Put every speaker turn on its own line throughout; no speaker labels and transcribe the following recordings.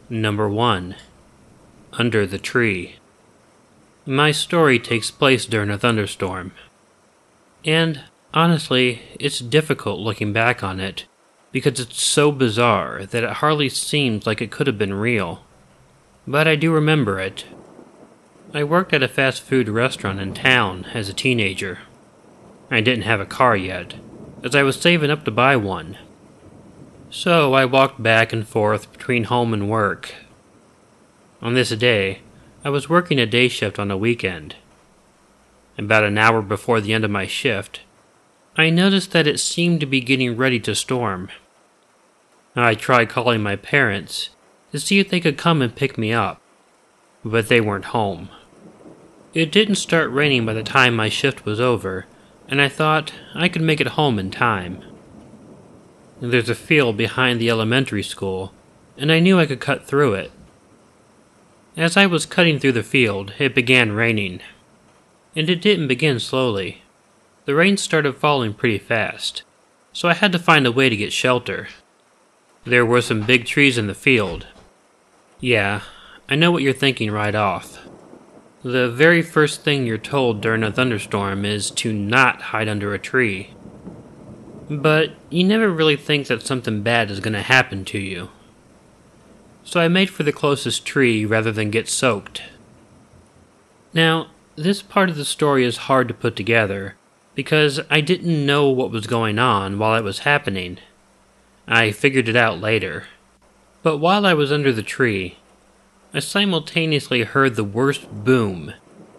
Number 1. Under the Tree. My story takes place during a thunderstorm. And, honestly, it's difficult looking back on it, because it's so bizarre that it hardly seems like it could have been real. But I do remember it. I worked at a fast food restaurant in town as a teenager. I didn't have a car yet, as I was saving up to buy one. So I walked back and forth between home and work. On this day, I was working a day shift on a weekend. About an hour before the end of my shift, I noticed that it seemed to be getting ready to storm. I tried calling my parents to see if they could come and pick me up, but they weren't home. It didn't start raining by the time my shift was over, and I thought I could make it home in time. There's a field behind the elementary school, and I knew I could cut through it. As I was cutting through the field, it began raining. And it didn't begin slowly. The rain started falling pretty fast, so I had to find a way to get shelter. There were some big trees in the field. Yeah, I know what you're thinking right off. The very first thing you're told during a thunderstorm is to not hide under a tree. But you never really think that something bad is going to happen to you. So I made for the closest tree rather than get soaked. Now, this part of the story is hard to put together, because I didn't know what was going on while it was happening. I figured it out later. But while I was under the tree, I simultaneously heard the worst boom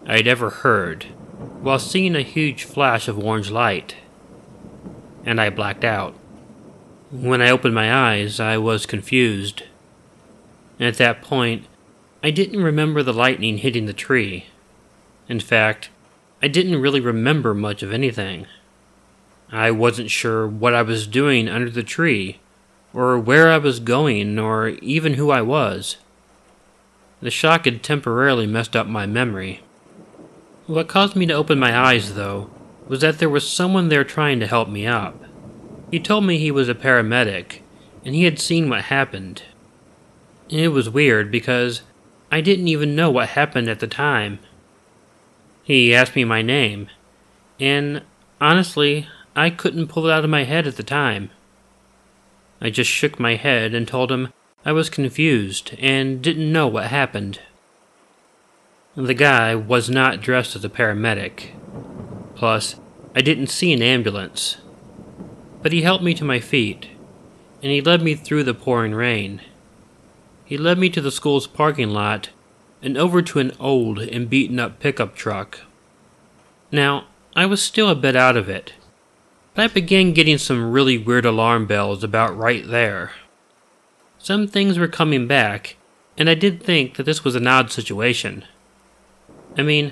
I'd ever heard, while seeing a huge flash of orange light. And I blacked out. When I opened my eyes, I was confused. At that point, I didn't remember the lightning hitting the tree. In fact, I didn't really remember much of anything. I wasn't sure what I was doing under the tree, or where I was going, or even who I was. The shock had temporarily messed up my memory. What caused me to open my eyes, though, was that there was someone there trying to help me up. He told me he was a paramedic, and he had seen what happened. It was weird because I didn't even know what happened at the time. He asked me my name, and honestly, I couldn't pull it out of my head at the time. I just shook my head and told him I was confused and didn't know what happened. The guy was not dressed as a paramedic. Plus, I didn't see an ambulance. But he helped me to my feet, and he led me through the pouring rain. He led me to the school's parking lot and over to an old and beaten-up pickup truck. Now, I was still a bit out of it, but I began getting some really weird alarm bells about right there. Some things were coming back, and I did think that this was an odd situation. I mean,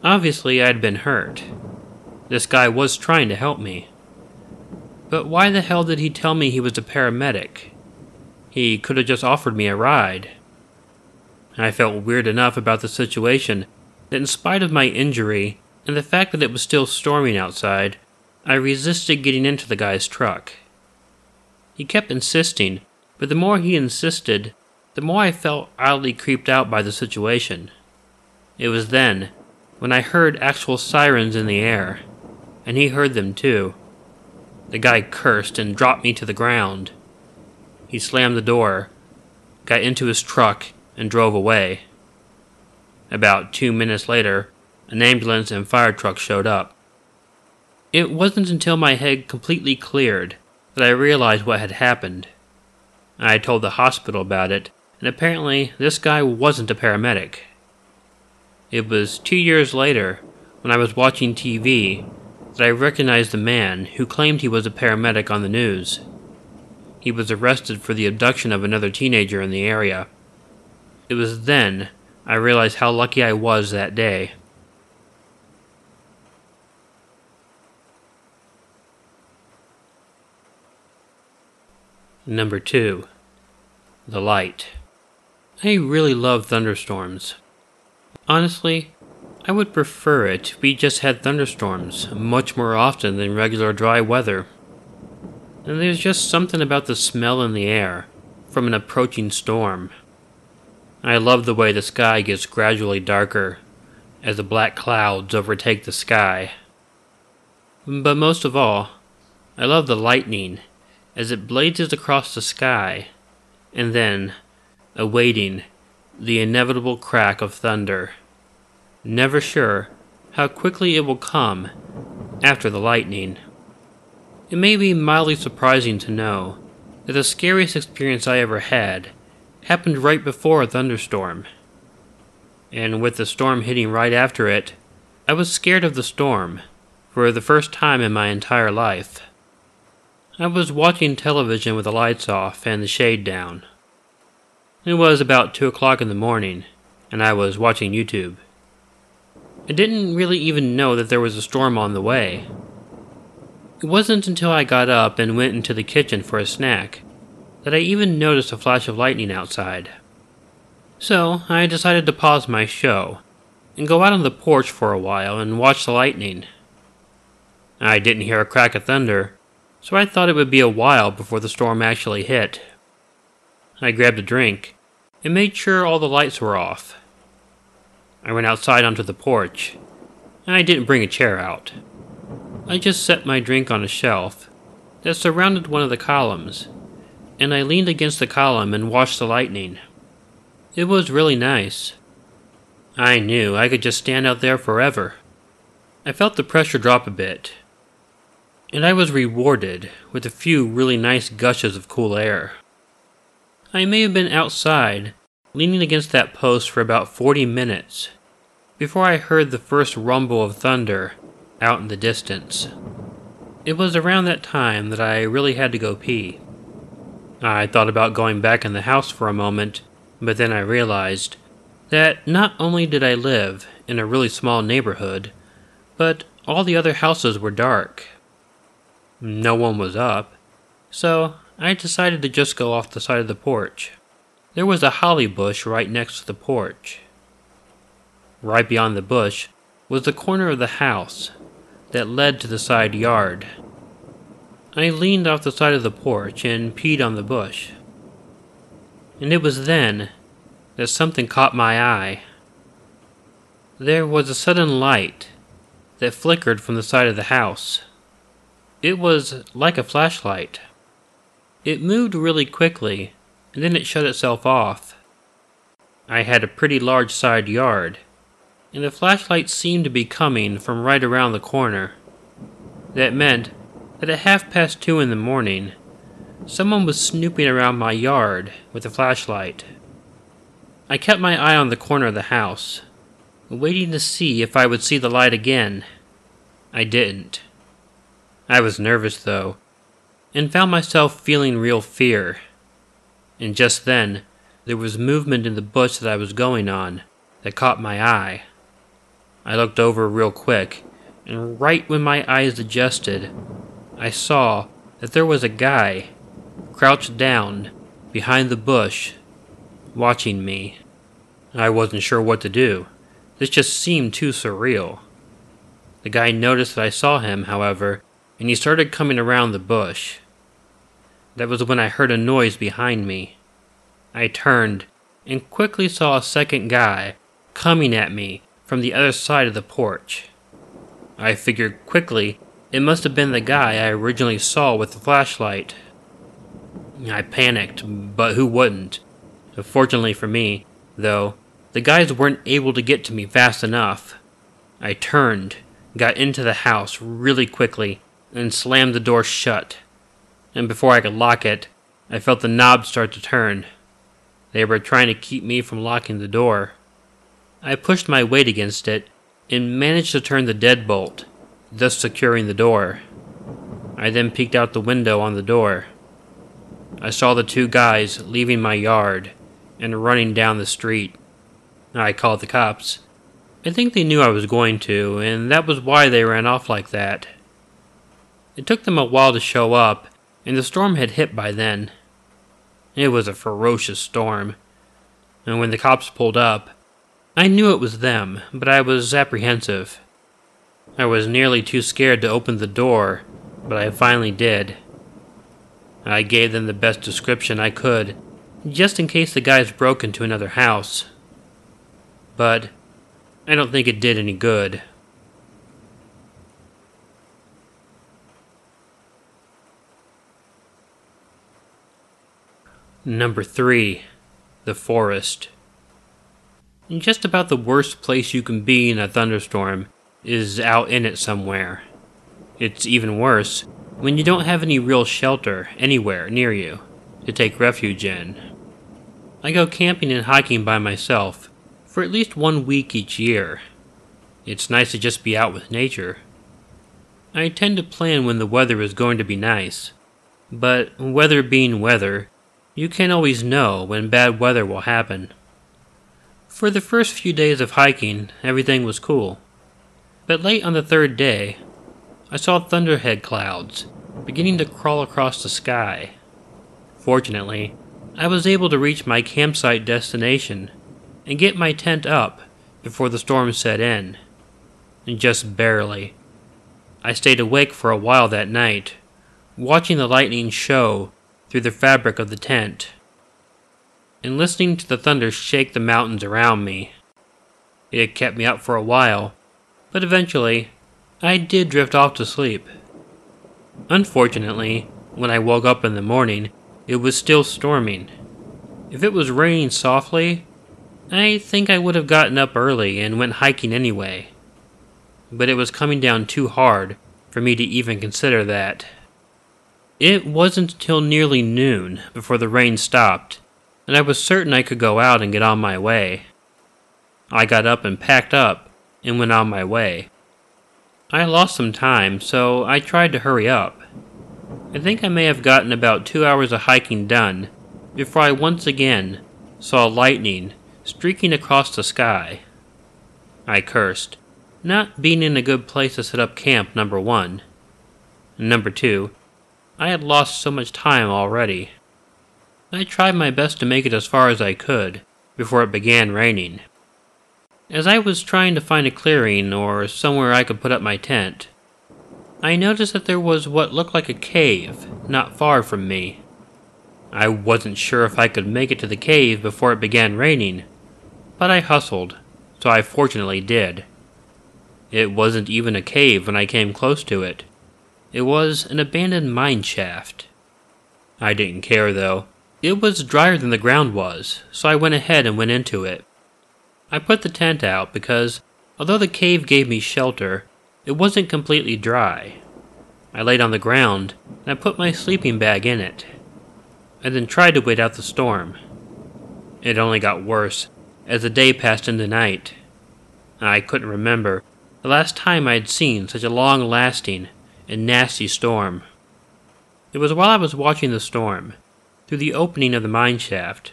obviously I had been hurt. This guy was trying to help me. But why the hell did he tell me he was a paramedic? He could have just offered me a ride. I felt weird enough about the situation that in spite of my injury and the fact that it was still storming outside, I resisted getting into the guy's truck. He kept insisting, but the more he insisted, the more I felt oddly creeped out by the situation. It was then, when I heard actual sirens in the air, and he heard them too. The guy cursed and dropped me to the ground. He slammed the door, got into his truck, and drove away. About 2 minutes later, an ambulance and fire truck showed up. It wasn't until my head completely cleared that I realized what had happened. I told the hospital about it, and apparently this guy wasn't a paramedic. It was 2 years later, when I was watching TV, that I recognized the man who claimed he was a paramedic on the news. He was arrested for the abduction of another teenager in the area. It was then I realized how lucky I was that day. Number 2. The Light. I really love thunderstorms. Honestly, I would prefer it if we just had thunderstorms much more often than regular dry weather. And there's just something about the smell in the air from an approaching storm. I love the way the sky gets gradually darker as the black clouds overtake the sky. But most of all, I love the lightning as it blazes across the sky, and then, awaiting the inevitable crack of thunder, never sure how quickly it will come after the lightning. It may be mildly surprising to know that the scariest experience I ever had happened right before a thunderstorm. And with the storm hitting right after it, I was scared of the storm for the first time in my entire life. I was watching television with the lights off and the shade down. It was about 2 o'clock in the morning, and I was watching YouTube. I didn't really even know that there was a storm on the way. It wasn't until I got up and went into the kitchen for a snack that I even noticed a flash of lightning outside. So I decided to pause my show and go out on the porch for a while and watch the lightning. I didn't hear a crack of thunder, so I thought it would be a while before the storm actually hit. I grabbed a drink and made sure all the lights were off. I went outside onto the porch, and I didn't bring a chair out. I just set my drink on a shelf that surrounded one of the columns, and I leaned against the column and watched the lightning. It was really nice. I knew I could just stand out there forever. I felt the pressure drop a bit, and I was rewarded with a few really nice gushes of cool air. I may have been outside, leaning against that post for about 40 minutes, before I heard the first rumble of thunder out in the distance. It was around that time that I really had to go pee. I thought about going back in the house for a moment, but then I realized that not only did I live in a really small neighborhood, but all the other houses were dark. No one was up, so I decided to just go off the side of the porch. There was a holly bush right next to the porch. Right beyond the bush was the corner of the house that led to the side yard. I leaned off the side of the porch and peed on the bush. And it was then that something caught my eye. There was a sudden light that flickered from the side of the house. It was like a flashlight. It moved really quickly, and then it shut itself off. I had a pretty large side yard, and the flashlight seemed to be coming from right around the corner. That meant that at 2:30 in the morning, someone was snooping around my yard with a flashlight. I kept my eye on the corner of the house, waiting to see if I would see the light again. I didn't. I was nervous, though, and found myself feeling real fear. And just then, there was movement in the bush that I was going on that caught my eye. I looked over real quick, and right when my eyes adjusted, I saw that there was a guy crouched down behind the bush, watching me. I wasn't sure what to do. This just seemed too surreal. The guy noticed that I saw him, however, and he started coming around the bush. That was when I heard a noise behind me. I turned and quickly saw a second guy coming at me from the other side of the porch. I figured quickly it must have been the guy I originally saw with the flashlight. I panicked, but who wouldn't? Fortunately for me, though, the guys weren't able to get to me fast enough. I turned, got into the house really quickly, and slammed the door shut. And before I could lock it, I felt the knob start to turn. They were trying to keep me from locking the door. I pushed my weight against it and managed to turn the deadbolt, thus securing the door. I then peeked out the window on the door. I saw the two guys leaving my yard and running down the street. I called the cops. I think they knew I was going to, and that was why they ran off like that. It took them a while to show up, and the storm had hit by then. It was a ferocious storm, and when the cops pulled up, I knew it was them, but I was apprehensive. I was nearly too scared to open the door, but I finally did. I gave them the best description I could just in case the guys broke into another house. But I don't think it did any good. Number 3. The forest. Just about the worst place you can be in a thunderstorm is out in it somewhere. It's even worse when you don't have any real shelter anywhere near you to take refuge in. I go camping and hiking by myself for at least 1 week each year. It's nice to just be out with nature. I tend to plan when the weather is going to be nice, but weather being weather, you can't always know when bad weather will happen. For the first few days of hiking, everything was cool. But late on the 3rd day, I saw thunderhead clouds beginning to crawl across the sky. Fortunately, I was able to reach my campsite destination and get my tent up before the storm set in. And just barely. I stayed awake for a while that night, watching the lightning show through the fabric of the tent, and listening to the thunder shake the mountains around me. It kept me up for a while, but eventually, I did drift off to sleep. Unfortunately, when I woke up in the morning, it was still storming. If it was raining softly, I think I would have gotten up early and went hiking anyway. But it was coming down too hard for me to even consider that. It wasn't until nearly noon before the rain stopped, and I was certain I could go out and get on my way. I got up and packed up and went on my way. I lost some time, so I tried to hurry up. I think I may have gotten about 2 hours of hiking done before I once again saw lightning streaking across the sky. I cursed, not being in a good place to set up camp, number 1. Number 2, I had lost so much time already. I tried my best to make it as far as I could before it began raining. As I was trying to find a clearing or somewhere I could put up my tent, I noticed that there was what looked like a cave not far from me. I wasn't sure if I could make it to the cave before it began raining, but I hustled, so I fortunately did. It wasn't even a cave when I came close to it. It was an abandoned mine shaft. I didn't care though. It was drier than the ground was, so I went ahead and went into it. I put the tent out because, although the cave gave me shelter, it wasn't completely dry. I laid on the ground, and I put my sleeping bag in it. I then tried to wait out the storm. It only got worse as the day passed into night. I couldn't remember the last time I had seen such a long-lasting and nasty storm. It was while I was watching the storm, through the opening of the mine shaft,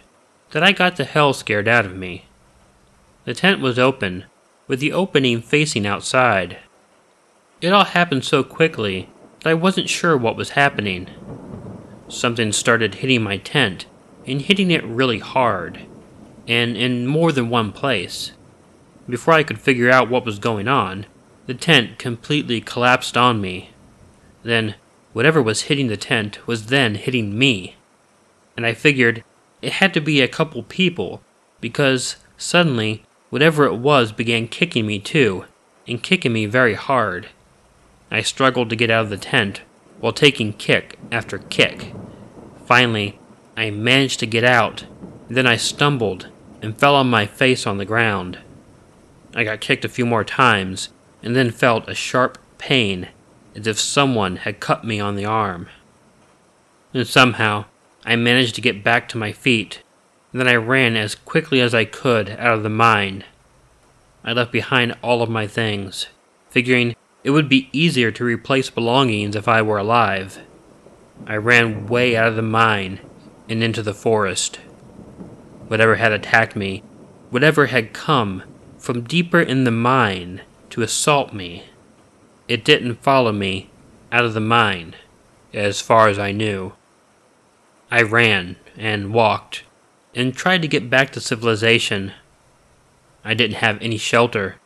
that I got the hell scared out of me. The tent was open, with the opening facing outside. It all happened so quickly that I wasn't sure what was happening. Something started hitting my tent, and hitting it really hard, and in more than one place. Before I could figure out what was going on, the tent completely collapsed on me. Then, whatever was hitting the tent was then hitting me. And I figured it had to be a couple people, because suddenly, whatever it was began kicking me too, and kicking me very hard. I struggled to get out of the tent, while taking kick after kick. Finally, I managed to get out, then I stumbled and fell on my face on the ground. I got kicked a few more times, and then felt a sharp pain, as if someone had cut me on the arm. And somehow, I managed to get back to my feet, and then I ran as quickly as I could out of the mine. I left behind all of my things, figuring it would be easier to replace belongings if I were alive. I ran way out of the mine and into the forest. Whatever had attacked me, whatever had come from deeper in the mine to assault me, it didn't follow me out of the mine, as far as I knew. I ran and walked and tried to get back to civilization. I didn't have any shelter,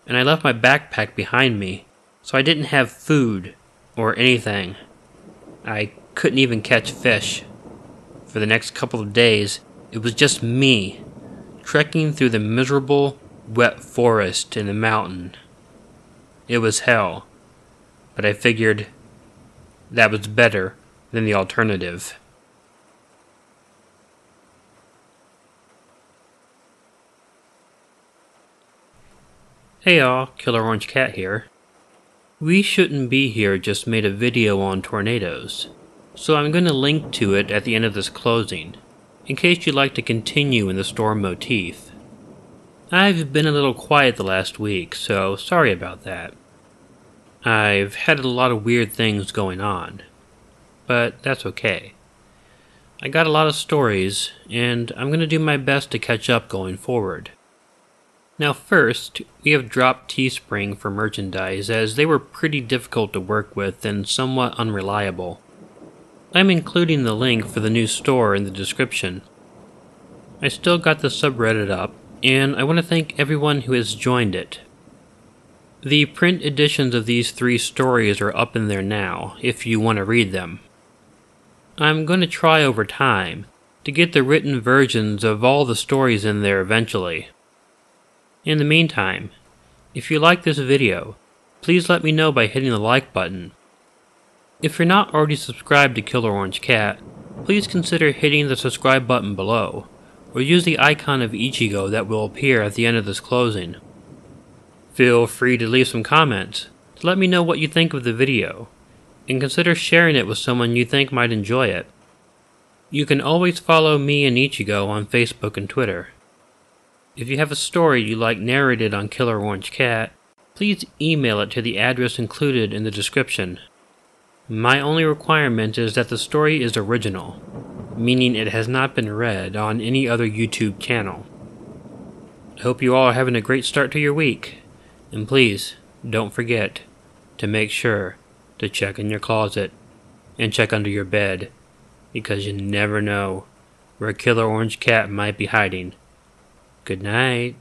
and I left my backpack behind me, so I didn't have food or anything. I couldn't even catch fish. For the next couple of days, It was just me, trekking through the miserable, wet forest in the mountain. It was hell, but I figured that was better than the alternative. Hey y'all, Killer Orange Cat here. We Shouldn't Be Here just made a video on tornadoes, so I'm going to link to it at the end of this closing, in case you'd like to continue in the storm motif. I've been a little quiet the last week, so sorry about that. I've had a lot of weird things going on, but that's okay. I got a lot of stories, and I'm going to do my best to catch up going forward. Now first, we have dropped Teespring for merchandise as they were pretty difficult to work with and somewhat unreliable. I'm including the link for the new store in the description. I still got the subreddit up, and I want to thank everyone who has joined it. The print editions of these 3 stories are up in there now, if you want to read them. I'm going to try over time to get the written versions of all the stories in there eventually. In the meantime, if you like this video, please let me know by hitting the like button. If you're not already subscribed to Killer Orange Cat, please consider hitting the subscribe button below, or use the icon of Ichigo that will appear at the end of this closing. Feel free to leave some comments to let me know what you think of the video, and consider sharing it with someone you think might enjoy it. You can always follow me and Ichigo on Facebook and Twitter. If you have a story you'd like narrated on Killer Orange Cat, please email it to the address included in the description. My only requirement is that the story is original, meaning it has not been read on any other YouTube channel. I hope you all are having a great start to your week, and please don't forget to make sure to check in your closet and check under your bed, because you never know where Killer Orange Cat might be hiding. Good night.